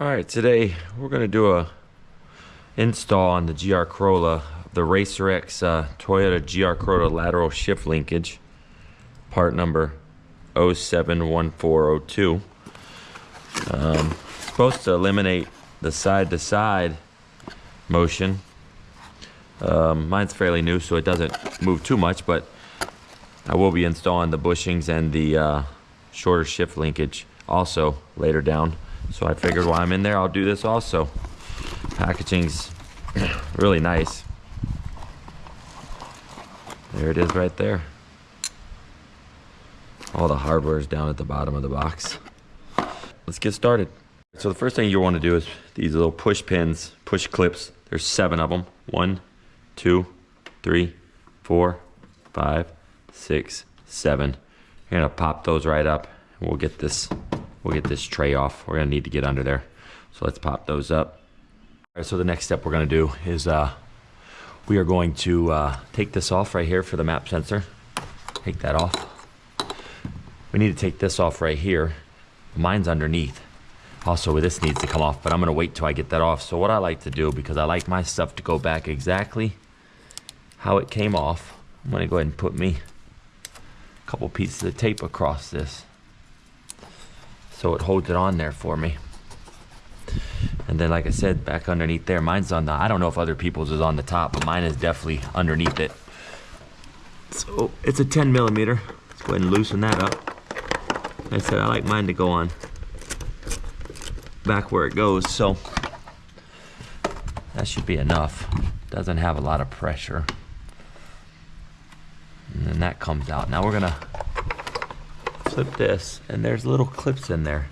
Alright, today we're going to do a install on the GR Corolla, the RacerX Toyota GR Corolla Lateral shift linkage, part number 071402. Supposed to eliminate the side-to-side motion. Mine's fairly new, so it doesn't move too much, but I will be installing the bushings and the shorter shift linkage also later down. So I figured while I'm in there, I'll do this also. Packaging's really nice. There it is right there. All the hardware is down at the bottom of the box. Let's get started. So the first thing you want to do is these little push pins, push clips. There's 7 of them. 1, 2, 3, 4, 5, 6, 7. You're gonna pop those right up. We'll get this tray off. We're gonna need to get under there. So let's pop those up. All right, so the next step we're gonna do is we are going to take this off right here for the map sensor. Take that off. We need to take this off right here. Mine's underneath. Also, this needs to come off, but I'm gonna wait till I get that off. So what I like to do, because I like my stuff to go back exactly how it came off, I'm gonna go ahead and put me a couple pieces of tape across this, so it holds it on there for me. And then, like I said, back underneath there, mine's on the, I don't know if other people's is on the top, but mine is definitely underneath it. So it's a 10 millimeter. Let's go ahead and loosen that up. Like I said, I like mine to go on back where it goes, so that should be enough. Doesn't have a lot of pressure. And then that comes out. Now we're gonna flip this, and there's little clips in there.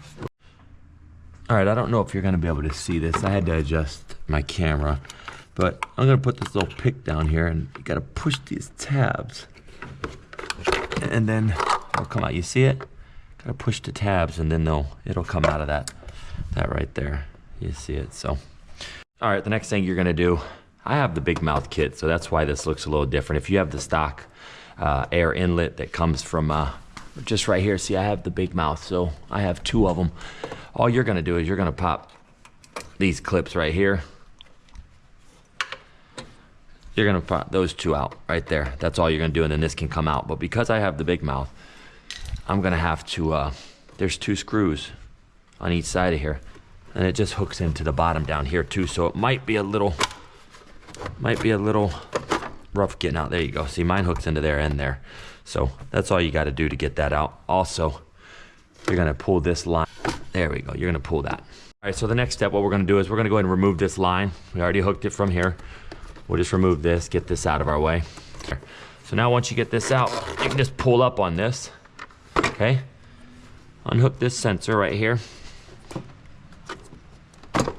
All right, I don't know if you're gonna be able to see this. I had to adjust my camera, but I'm gonna put this little pick down here, and you gotta push these tabs, and then it'll come out. You see it? Gotta push the tabs, and then it'll come out of that right there. You see it? So, all right, the next thing you're gonna do, I have the big mouth kit, so that's why this looks a little different. If you have the stock air inlet that comes from just right here, see, I have the big mouth, so I have 2 of them. All you're gonna do is you're gonna pop these clips right here. You're gonna pop those 2 out right there. That's all you're gonna do, and then this can come out. But because I have the big mouth, I'm gonna have to, there's 2 screws on each side of here, and it just hooks into the bottom down here too, so it might be a little rough getting out. There you go. See, mine hooks into there and there. So that's all you got to do to get that out. Also, you're going to pull this line. There we go. You're going to pull that. All right, so the next step, what we're going to do is we're going to go ahead and remove this line. We already hooked it from here. We'll just remove this, get this out of our way. So now once you get this out, you can just pull up on this. Okay? Unhook this sensor right here.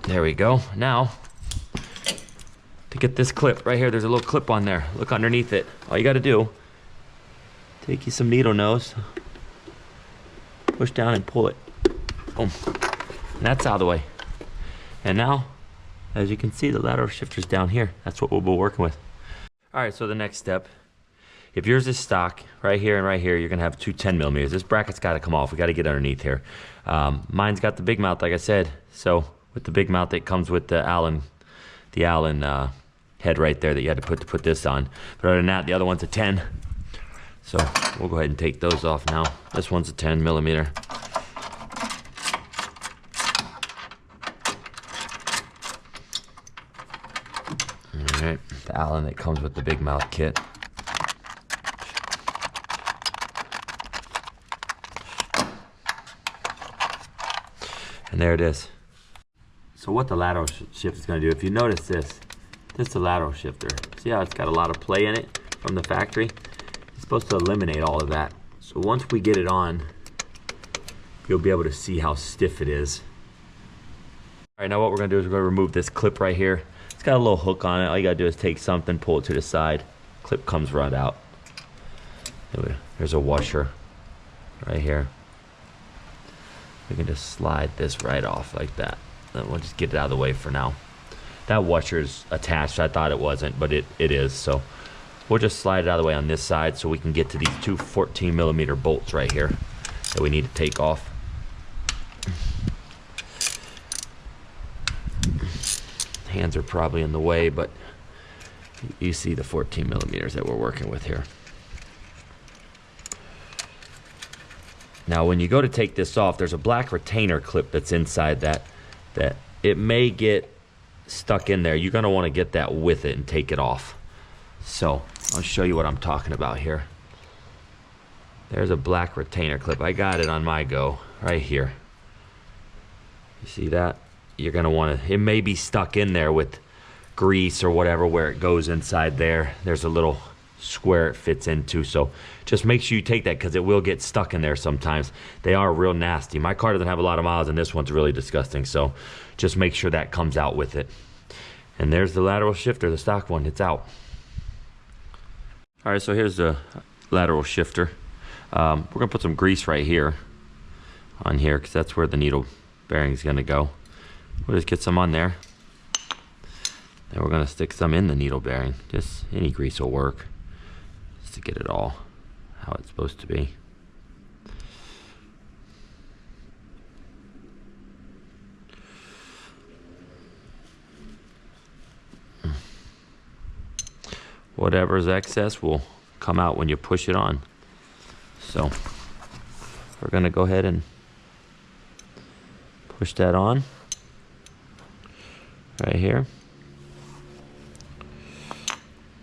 There we go. Now, to get this clip right here, there's a little clip on there. Look underneath it. All you got to do, take you some needle nose, push down and pull it. Boom. And that's out of the way. And now, as you can see, the lateral shifter's down here. That's what we'll be working with. All right, so the next step, if yours is stock, right here and right here, you're gonna have 2 10 millimeters. This bracket's gotta come off. We gotta get underneath here. Mine's got the big mouth, like I said. So with the big mouth, it comes with the Allen head right there that you had to put this on. But other than that, the other one's a 10. So we'll go ahead and take those off now. This one's a 10 millimeter. All right, the Allen that comes with the big mouth kit. And there it is. So what the lateral shift is going to do, if you notice this is the lateral shifter. See how it's got a lot of play in it from the factory? It's supposed to eliminate all of that. So once we get it on, you'll be able to see how stiff it is. All right, now what we're going to do is we're going to remove this clip right here. It's got a little hook on it. All you got to do is take something, pull it to the side. Clip comes right out. There's a washer right here. We can just slide this right off like that. Then we'll just get it out of the way for now. That washer's attached. I thought it wasn't, but it is. So we'll just slide it out of the way on this side so we can get to these 2 14 millimeter bolts right here that we need to take off. hands are probably in the way, but you see the 14 millimeters that we're working with here. Now when you go to take this off, there's a black retainer clip that's inside that it may get stuck in there. You're gonna wanna get that with it and take it off. So I'll show you what I'm talking about here. There's a black retainer clip. I got it on my Go right here. You see that? You're gonna wanna, it may be stuck in there with grease or whatever where it goes inside there. There's a little square it fits into, so just make sure you take that because it will get stuck in there sometimes. They are real nasty. My car doesn't have a lot of miles and this one's really disgusting, so just make sure that comes out with it. And there's the lateral shifter, the stock one, it's out. All right, so here's the lateral shifter. We're gonna put some grease right here on here because that's where the needle bearing is gonna go. We'll just get some on there. Then we're gonna stick some in the needle bearing. Just any grease will work, just to get it all how it's supposed to be. Whatever's excess will come out when you push it on. So we're gonna go ahead and push that on right here.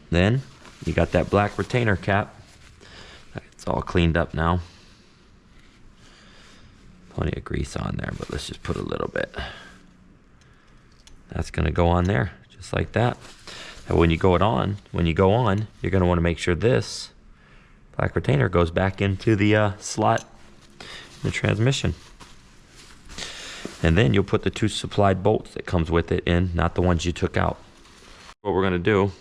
Then you got that black retainer cap. It's all cleaned up now. Plenty of grease on there, but let's just put a little bit. That's gonna go on there just like that. And when you go on, you're gonna wanna make sure this black retainer goes back into the slot in the transmission. And then you'll put the 2 supplied bolts that comes with it in, not the ones you took out. What we're gonna do,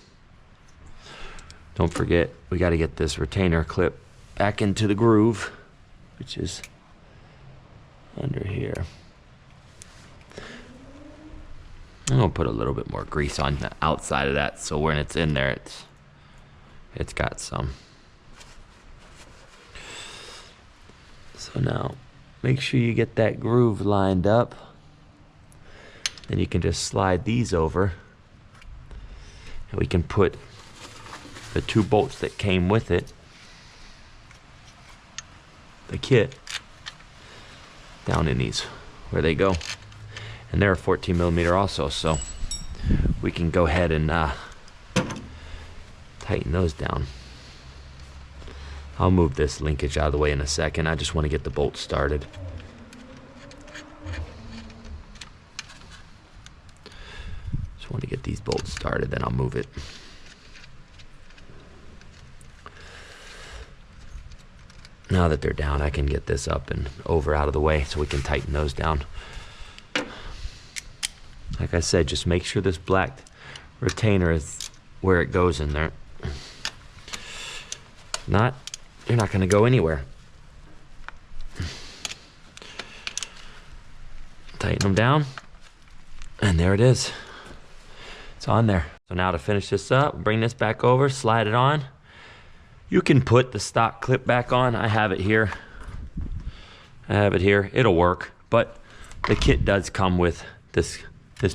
don't forget, we gotta get this retainer clip back into the groove, which is under here. I'm gonna put a little bit more grease on the outside of that, so when it's in there, it's got some. So now, make sure you get that groove lined up. Then you can just slide these over, and we can put the 2 bolts that came with it, the kit, down in these where they go. And they're a 14 millimeter also, so we can go ahead and tighten those down. I'll move this linkage out of the way in a second. I just want to get the bolt started. Just want to get these bolts started, then I'll move it. Now that they're down, I can get this up and over out of the way so we can tighten those down. Like I said, just make sure this black retainer is where it goes in there. If not, you're not gonna go anywhere. Tighten them down, and there it is. It's on there. So now to finish this up, bring this back over, slide it on. You can put the stock clip back on. I have it here. It'll work, but the kit does come with this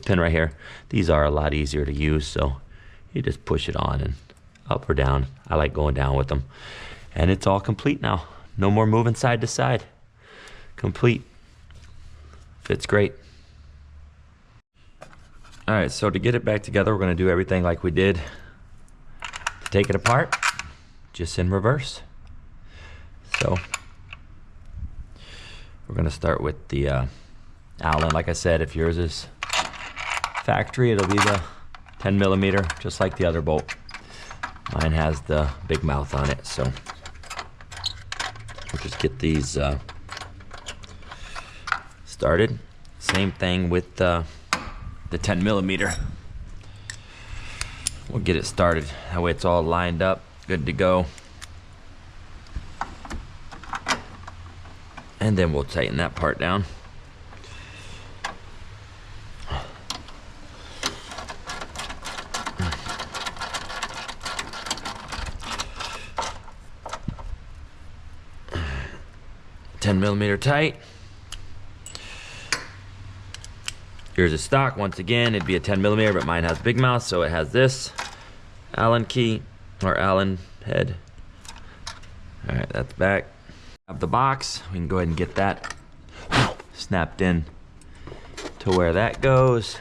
pin right here. These are a lot easier to use, so you just push it on and up or down. I like going down with them. And it's all complete now. No more moving side to side. Complete. Fits great. All right, so to get it back together, we're gonna do everything like we did. To take it apart, just in reverse. So we're gonna start with the Allen. Like I said, if yours is factory, it'll be the 10 millimeter, just like the other bolt. Mine has the big mouth on it, so we'll just get these started. Same thing with the 10 millimeter. We'll get it started. That way it's all lined up, good to go. And then we'll tighten that part down. $10 millimeter tight. Here's a stock. Once again, it'd be a 10mm, but mine has big mouth, so it has this Allen key or Allen head. All right, that's back. Have the box. We can go ahead and get that snapped in to where that goes.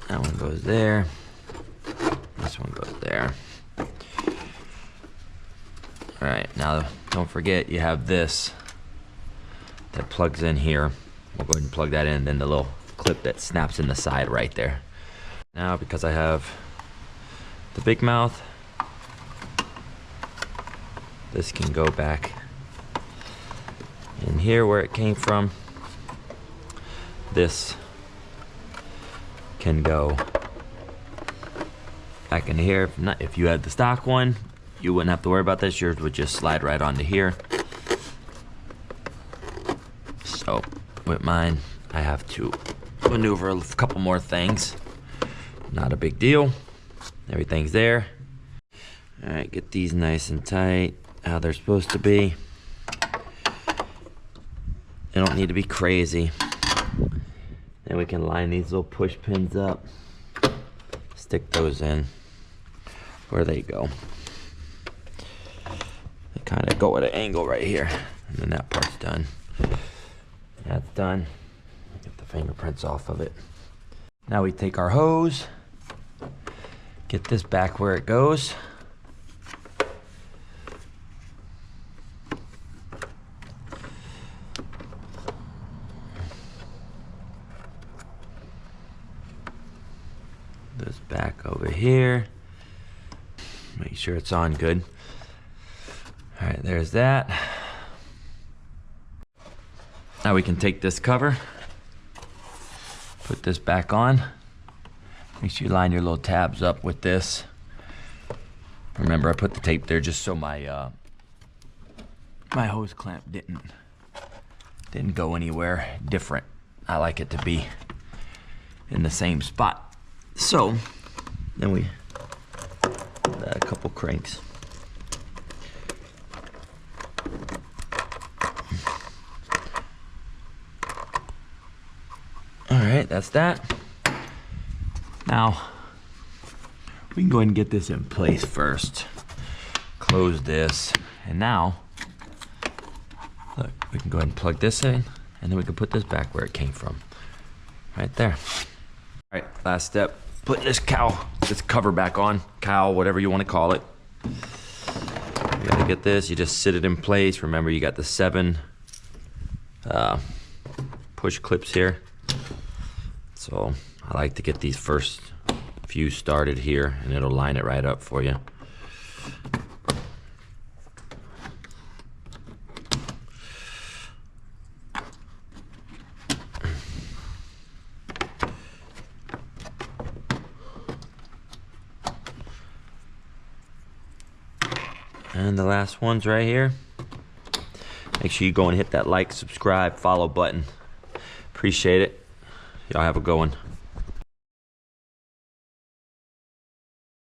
That one goes there. This one goes there. All right, now don't forget you have this that plugs in here. We'll go ahead and plug that in, then the little clip that snaps in the side right there. Now, because I have the big mouth, this can go back in here where it came from. This can go back in here. If you had the stock one, you wouldn't have to worry about this. Yours would just slide right onto here. So with mine, I have to maneuver a couple more things. Not a big deal. Everything's there. All right, get these nice and tight, how they're supposed to be. They don't need to be crazy. Then we can line these little push pins up. Stick those in where they go. They kind of go at an angle right here. And then that part's done. That's done. Get the fingerprints off of it. Now we take our hose, get this back where it goes. This back over here. Make sure it's on good. All right, there's that. Now we can take this cover, put this back on. Make sure you line your little tabs up with this. Remember, I put the tape there just so my my hose clamp didn't go anywhere different. I like it to be in the same spot. So then we add a couple cranks. All right, that's that. Now, we can go ahead and get this in place first. Close this, and now, look, we can go ahead and plug this in, and then we can put this back where it came from. Right there. All right, last step, putting this cover back on, cowl, whatever you want to call it. You gotta get this, you just sit it in place. Remember, you got the 7 push clips here. So I like to get these first few started here, and it'll line it right up for you. And the last one's right here. Make sure you go and hit that like, subscribe, follow button. Appreciate it. Y'all have a good one.